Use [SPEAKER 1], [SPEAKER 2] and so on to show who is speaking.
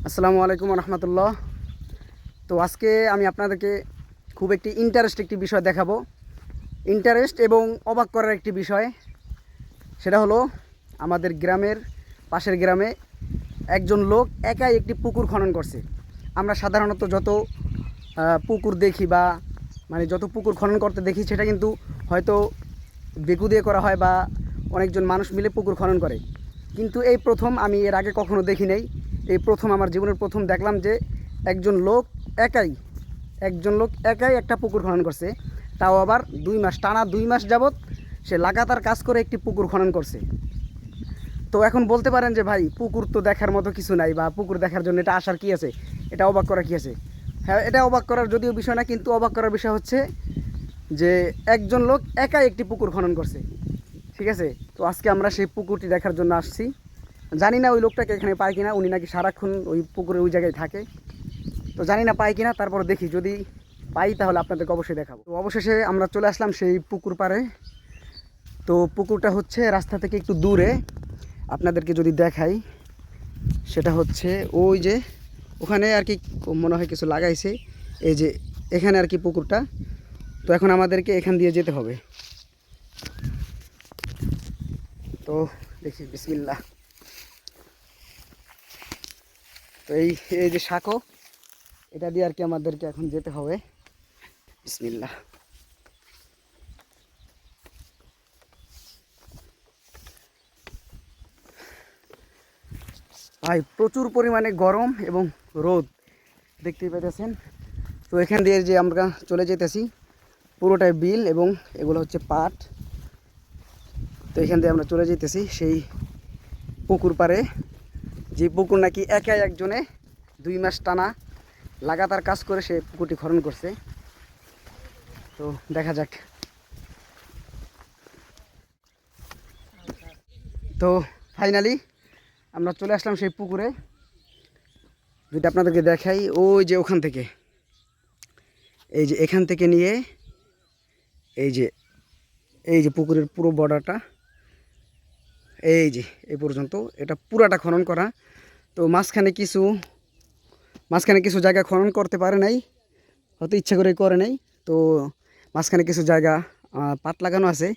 [SPEAKER 1] আসসালামু আলাইকুম রহমতুল্লাহ। তো আজকে আমি আপনাদেরকে খুব ইন্টারেস্ট একটি বিষয় দেখাবো। ইন্টারেস্ট এবং অবাক করার একটি বিষয়। সেটা হলো আমাদের গ্রামের পাশের গ্রামে একজন লোক একাই একটি পুকুর খনন করছে। আমরা সাধারণত যত পুকুর দেখি বা যত পুকুর খনন করতে দেখি সেটা কিন্তু হয়তো বেকু দিয়ে করা হয় বা অনেকজন মানুষ মিলে পুকুর খনন করে। কিন্তু এই প্রথম, আমি এর আগে কখনো দেখি নাই, এই প্রথম আমার জীবনের প্রথম দেখলাম যে একজন লোক একাই একটা পুকুর খনন করছে। তাও আবার 2 মাস, টানা 2 মাস যাবৎ সে লাগাতার কাজ করে একটি পুকুর খনন করছে। তো এখন বলতে পারেন যে ভাই, পুকুর তো দেখার মতো কিছু নাই, বা পুকুর দেখার জন্য এটা আসার কী আছে, এটা অবাক করার কী আছে? হ্যাঁ, এটা অবাক করার যদিও বিষয় না, কিন্তু অবাক করার বিষয় হচ্ছে যে একজন লোক একাই একটি পুকুর খনন করছে। ঠিক আছে, তো আজকে আমরা সেই পুকুরটি দেখার জন্য আসছি। জানি না ওই লোকটাকে এখানে পাই কিনা, উনি নাকি সারাক্ষণ ওই পুকুরে ওই জায়গায় থাকে। তো জানি না পাই কিনা, তারপর দেখি, যদি পাই তাহলে আপনাদেরকে অবশ্যই দেখাবো। তো অবশেষে আমরা চলে আসলাম সেই পুকুর পাড়ে। তো পুকুরটা হচ্ছে রাস্তা থেকে একটু দূরে। আপনাদেরকে যদি দেখাই, সেটা হচ্ছে ওই যে ওখানে আর কি মনে হয় কিছু লাগাইছে, এই যে এখানে আর কি পুকুরটা। তো এখন আমাদেরকে এখান দিয়ে যেতে হবে। তো দেখি, বিসমিল্লাহ। তো এই এই যে সাঁকো, এটা দিয়ে আর কি আমাদেরকে এখন যেতে হবে। বিসমিল্লাহ। ভাই, প্রচুর পরিমাণে গরম এবং রোদ দেখতেই পাইতেছেন। তো এখান দিয়ে যে আমরা চলে যেতেছি, পুরোটাই বিল এবং এগুলো হচ্ছে পাট। তো এখান দিয়ে আমরা চলে যেতেছি সেই পুকুর পাড়ে, যে পুকুর নাকি একাই একজনে 2 মাস টানা লাগাতার কাজ করে সে পুকুরটি খনন করছে। তো দেখা যাক। তো ফাইনালি আমরা চলে আসলাম সেই পুকুরে। যদি আপনাদেরকে দেখাই, ওই যে ওখান থেকে, এই যে এখান থেকে নিয়ে এই যে এই যে পুকুরের পুরো বর্ডারটা, এই যে এই পর্যন্ত এটা পুরাটা খনন করা। তো মাঝখানে কিছু জায়গা খনন করতে পারে নাই, হয়তো ইচ্ছা করে করে নাই। তো মাঝখানে কিছু জায়গা পাট লাগানো আছে,